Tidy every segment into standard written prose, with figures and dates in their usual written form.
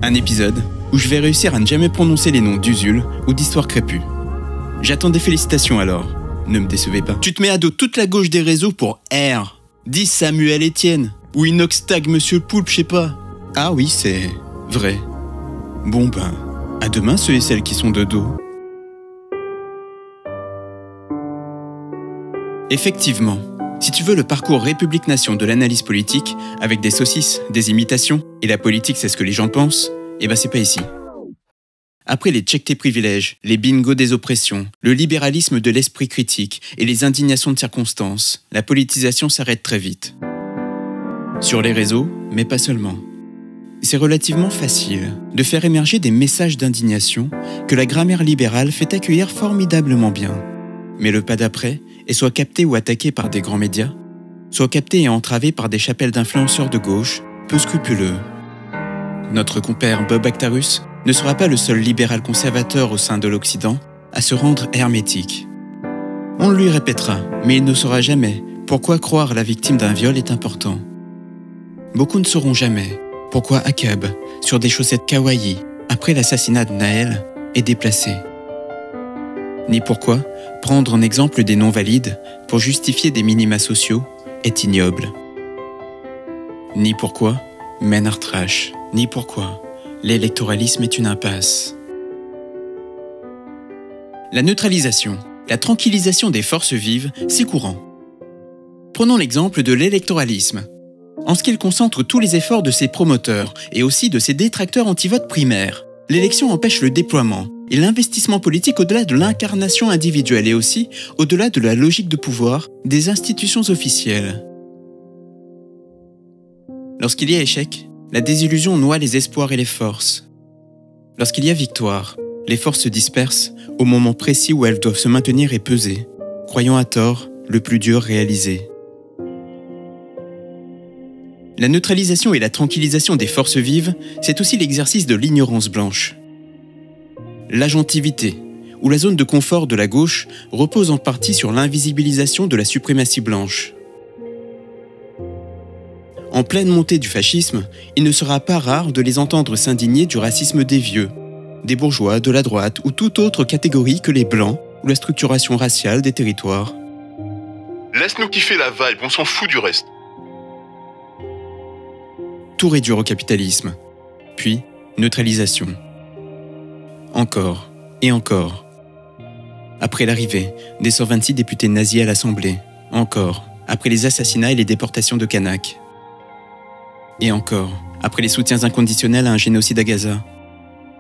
Un épisode où je vais réussir à ne jamais prononcer les noms d'Usul ou d'Histoire crépue. J'attends des félicitations alors, ne me décevez pas. Tu te mets à dos toute la gauche des réseaux pour R. Dis Samuel Etienne, ou Inoxtag Monsieur Poulpe, je sais pas. Ah oui, c'est vrai. Bon ben, à demain ceux et celles qui sont de dos. Effectivement, si tu veux le parcours République-Nation de l'analyse politique, avec des saucisses, des imitations, et la politique c'est ce que les gens pensent, eh ben c'est pas ici. Après les check tes privilèges, les bingos des oppressions, le libéralisme de l'esprit critique et les indignations de circonstances, la politisation s'arrête très vite. Sur les réseaux, mais pas seulement. C'est relativement facile de faire émerger des messages d'indignation que la grammaire libérale fait accueillir formidablement bien. Mais le pas d'après est soit capté ou attaqué par des grands médias, soit capté et entravé par des chapelles d'influenceurs de gauche, peu scrupuleux. Notre compère Bob Actarus ne sera pas le seul libéral conservateur au sein de l'Occident à se rendre hermétique. On le lui répétera, mais il ne saura jamais pourquoi croire la victime d'un viol est important. Beaucoup ne sauront jamais pourquoi Akab, sur des chaussettes kawaii, après l'assassinat de Naël, est déplacé. Ni pourquoi prendre en exemple des non-valides pour justifier des minima sociaux est ignoble. Ni pourquoi Men are trash. Ni pourquoi l'électoralisme est une impasse. La neutralisation, la tranquillisation des forces vives, c'est courant. Prenons l'exemple de l'électoralisme. En ce qu'il concentre tous les efforts de ses promoteurs et aussi de ses détracteurs anti-vote primaire, l'élection empêche le déploiement et l'investissement politique au-delà de l'incarnation individuelle et aussi au-delà de la logique de pouvoir des institutions officielles. Lorsqu'il y a échec, la désillusion noie les espoirs et les forces. Lorsqu'il y a victoire, les forces se dispersent au moment précis où elles doivent se maintenir et peser, croyant à tort le plus dur réalisé. La neutralisation et la tranquillisation des forces vives, c'est aussi l'exercice de l'ignorance blanche. L'agentivité, ou la zone de confort de la gauche, repose en partie sur l'invisibilisation de la suprématie blanche. En pleine montée du fascisme, il ne sera pas rare de les entendre s'indigner du racisme des vieux, des bourgeois, de la droite ou toute autre catégorie que les blancs ou la structuration raciale des territoires. Laisse-nous kiffer la vibe, on s'en fout du reste. Tout réduire au capitalisme, puis neutralisation. Encore et encore. Après l'arrivée des 126 députés nazis à l'Assemblée, encore, après les assassinats et les déportations de Kanak. Et encore, après les soutiens inconditionnels à un génocide à Gaza,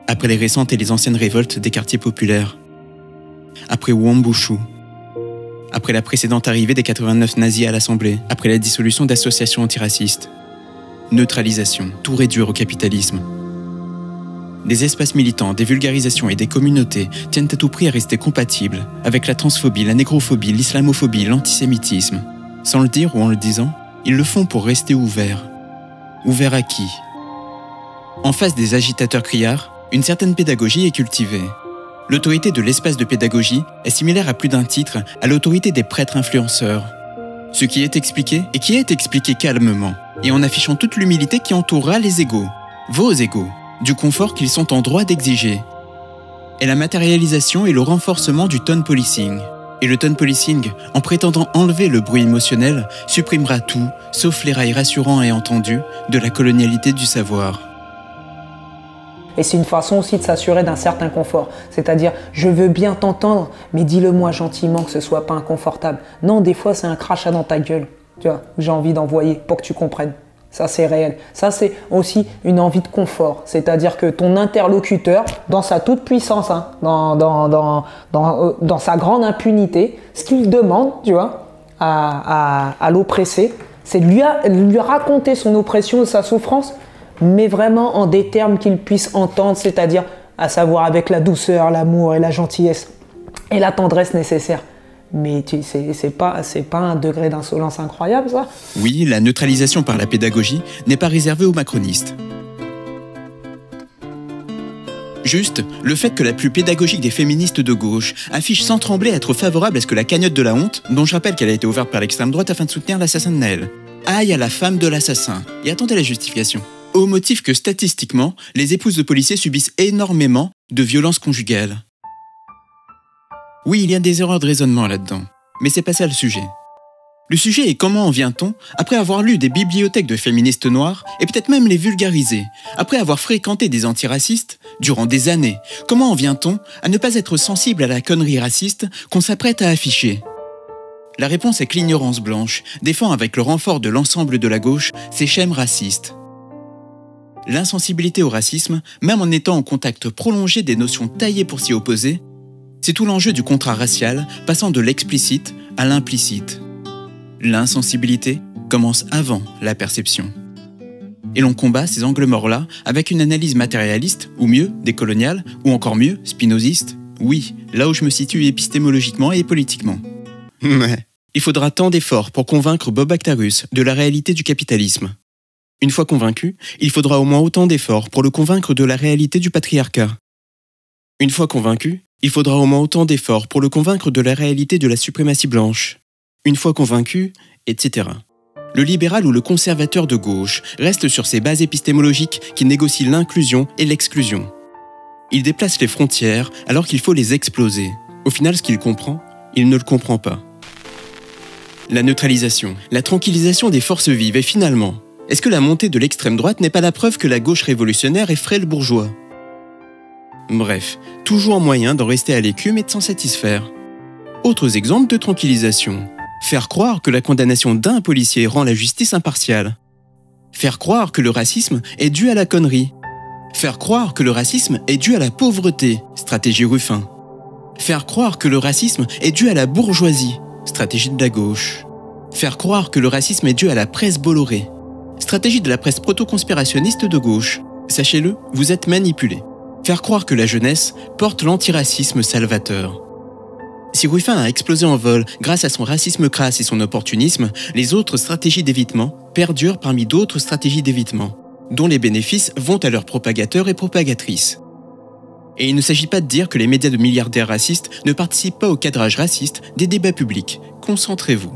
après les récentes et les anciennes révoltes des quartiers populaires, après Wambushu, après la précédente arrivée des 89 nazis à l'Assemblée, après la dissolution d'associations antiracistes. Neutralisation, tout réduire au capitalisme. Des espaces militants, des vulgarisations et des communautés tiennent à tout prix à rester compatibles avec la transphobie, la négrophobie, l'islamophobie, l'antisémitisme. Sans le dire ou en le disant, ils le font pour rester ouverts. Ouverts à qui? En face des agitateurs criards, une certaine pédagogie est cultivée. L'autorité de l'espace de pédagogie est similaire à plus d'un titre à l'autorité des prêtres influenceurs. Ce qui est expliqué et qui est expliqué calmement, et en affichant toute l'humilité qui entourera les égaux, vos égaux, du confort qu'ils sont en droit d'exiger. Et la matérialisation et le renforcement du tone policing. Et le tone policing, en prétendant enlever le bruit émotionnel, supprimera tout, sauf les rails rassurants et entendus de la colonialité du savoir. Et c'est une façon aussi de s'assurer d'un certain confort. C'est-à-dire, je veux bien t'entendre, mais dis-le-moi gentiment que ce soit pas inconfortable. Non, des fois, c'est un crachat dans ta gueule, tu vois, que j'ai envie d'envoyer pour que tu comprennes. Ça, c'est réel. Ça, c'est aussi une envie de confort. C'est-à-dire que ton interlocuteur, dans sa toute-puissance, hein, dans sa grande impunité, ce qu'il demande, tu vois, à l'oppressé, c'est de lui raconter son oppression, sa souffrance, mais vraiment en des termes qu'il puisse entendre, c'est-à-dire, à savoir avec la douceur, l'amour et la gentillesse et la tendresse nécessaires. Mais c'est pas un degré d'insolence incroyable, ça? Oui, la neutralisation par la pédagogie n'est pas réservée aux macronistes. Juste, le fait que la plus pédagogique des féministes de gauche affiche sans trembler être favorable à ce que la cagnotte de la honte, dont je rappelle qu'elle a été ouverte par l'extrême droite afin de soutenir l'assassin de Naël, aille à la femme de l'assassin. Et attendez la justification. au motif que statistiquement, les épouses de policiers subissent énormément de violences conjugales. Oui, il y a des erreurs de raisonnement là-dedans, mais c'est pas ça le sujet. Le sujet est comment en vient-on, après avoir lu des bibliothèques de féministes noires, et peut-être même les vulgariser, après avoir fréquenté des antiracistes, durant des années, comment en vient-on à ne pas être sensible à la connerie raciste qu'on s'apprête à afficher? La réponse est que l'ignorance blanche défend avec le renfort de l'ensemble de la gauche ses schèmes racistes. L'insensibilité au racisme, même en étant en contact prolongé des notions taillées pour s'y opposer, c'est tout l'enjeu du contrat racial passant de l'explicite à l'implicite. L'insensibilité commence avant la perception. Et l'on combat ces angles morts-là avec une analyse matérialiste, ou mieux, décoloniale, ou encore mieux, spinoziste. Oui, là où je me situe épistémologiquement et politiquement. Mais il faudra tant d'efforts pour convaincre Bob Actarus de la réalité du capitalisme. Une fois convaincu, il faudra au moins autant d'efforts pour le convaincre de la réalité du patriarcat. Une fois convaincu, il faudra au moins autant d'efforts pour le convaincre de la réalité de la suprématie blanche. Une fois convaincu, etc. Le libéral ou le conservateur de gauche reste sur ses bases épistémologiques qui négocient l'inclusion et l'exclusion. Il déplace les frontières alors qu'il faut les exploser. Au final, ce qu'il comprend, il ne le comprend pas. La neutralisation, la tranquillisation des forces vives et finalement, est-ce que la montée de l'extrême droite n'est pas la preuve que la gauche révolutionnaire effraie le bourgeois? Bref, toujours moyen d'en rester à l'écume et de s'en satisfaire. Autres exemples de tranquillisation. Faire croire que la condamnation d'un policier rend la justice impartiale. Faire croire que le racisme est dû à la connerie. Faire croire que le racisme est dû à la pauvreté, stratégie Ruffin. Faire croire que le racisme est dû à la bourgeoisie, stratégie de la gauche. Faire croire que le racisme est dû à la presse Bolloré, stratégie de la presse proto-conspirationniste de gauche. Sachez-le, vous êtes manipulés. Faire croire que la jeunesse porte l'antiracisme salvateur. Si Ruffin a explosé en vol grâce à son racisme crasse et son opportunisme, les autres stratégies d'évitement perdurent parmi d'autres stratégies d'évitement, dont les bénéfices vont à leurs propagateurs et propagatrices. Et il ne s'agit pas de dire que les médias de milliardaires racistes ne participent pas au cadrage raciste des débats publics. Concentrez-vous.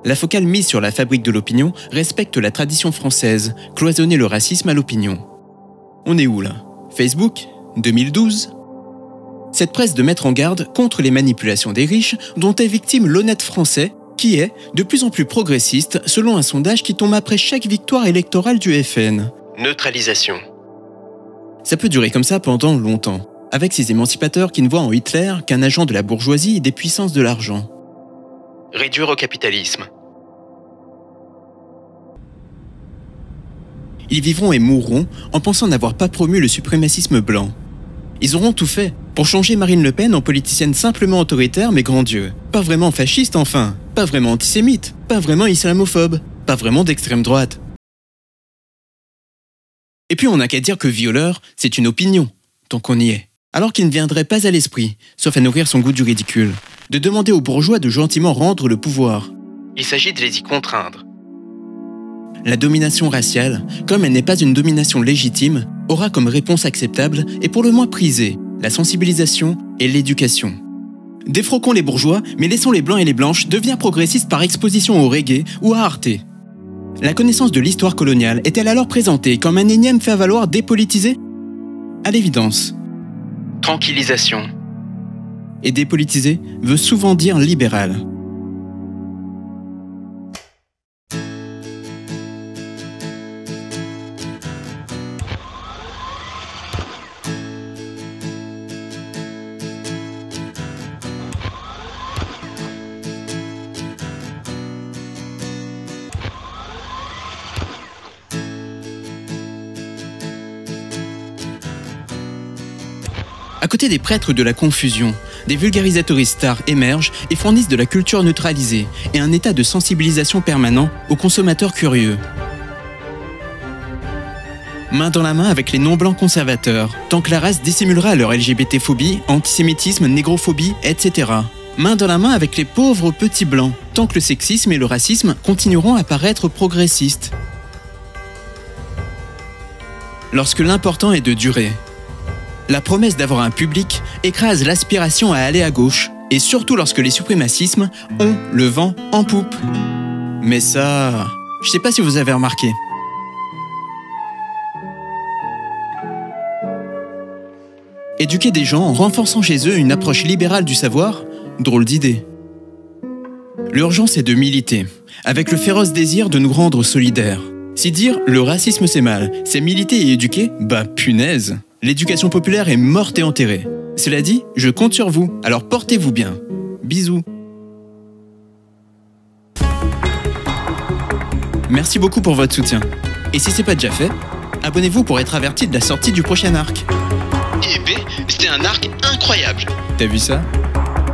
La focale mise sur la fabrique de l'opinion respecte la tradition française, cloisonner le racisme à l'opinion. On est où là? Facebook 2012? Cette presse de mettre en garde contre les manipulations des riches dont est victime l'honnête français qui est de plus en plus progressiste selon un sondage qui tombe après chaque victoire électorale du FN. Neutralisation. Ça peut durer comme ça pendant longtemps, avec ces émancipateurs qui ne voient en Hitler qu'un agent de la bourgeoisie et des puissances de l'argent. Réduire au capitalisme. Ils vivront et mourront en pensant n'avoir pas promu le suprémacisme blanc. Ils auront tout fait pour changer Marine Le Pen en politicienne simplement autoritaire mais grand Dieu. Pas vraiment fasciste enfin, pas vraiment antisémite, pas vraiment islamophobe, pas vraiment d'extrême droite. Et puis on n'a qu'à dire que violeur, c'est une opinion, tant qu'on y est. Alors qu'il ne viendrait pas à l'esprit, sauf à nourrir son goût du ridicule, de demander aux bourgeois de gentiment rendre le pouvoir. Il s'agit de les y contraindre. La domination raciale, comme elle n'est pas une domination légitime, aura comme réponse acceptable et pour le moins prisée la sensibilisation et l'éducation. Défroquons les bourgeois, mais laissons les blancs et les blanches devenir progressistes par exposition au reggae ou à Arte. La connaissance de l'histoire coloniale est-elle alors présentée comme un énième fait-valoir dépolitisé? À l'évidence. Tranquillisation. Et dépolitisé veut souvent dire libéral. À côté des prêtres de la confusion, des vulgarisatoristes stars émergent et fournissent de la culture neutralisée et un état de sensibilisation permanent aux consommateurs curieux. Main dans la main avec les non-blancs conservateurs, tant que la race dissimulera leur LGBT-phobie, antisémitisme, négrophobie, etc. Main dans la main avec les pauvres petits blancs, tant que le sexisme et le racisme continueront à paraître progressistes. Lorsque l'important est de durer, la promesse d'avoir un public écrase l'aspiration à aller à gauche, et surtout lorsque les suprémacismes ont le vent en poupe. Mais ça, je sais pas si vous avez remarqué. Éduquer des gens en renforçant chez eux une approche libérale du savoir, drôle d'idée. L'urgence est de militer, avec le féroce désir de nous rendre solidaires. Si dire le racisme c'est mal, c'est militer et éduquer, bah punaise. L'éducation populaire est morte et enterrée. Cela dit, je compte sur vous, alors portez-vous bien. Bisous. Merci beaucoup pour votre soutien. Et si c'est pas déjà fait, abonnez-vous pour être averti de la sortie du prochain arc. Eh ben, c'était un arc incroyable. T'as vu ça?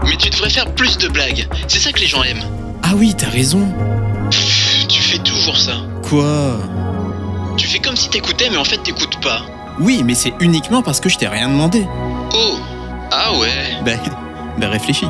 Mais tu devrais faire plus de blagues. C'est ça que les gens aiment. Ah oui, t'as raison. Pff, tu fais toujours ça. Quoi? Tu fais comme si t'écoutais, mais en fait t'écoutes pas. Oui, mais c'est uniquement parce que je t'ai rien demandé. Oh, ah ouais. Bah réfléchis.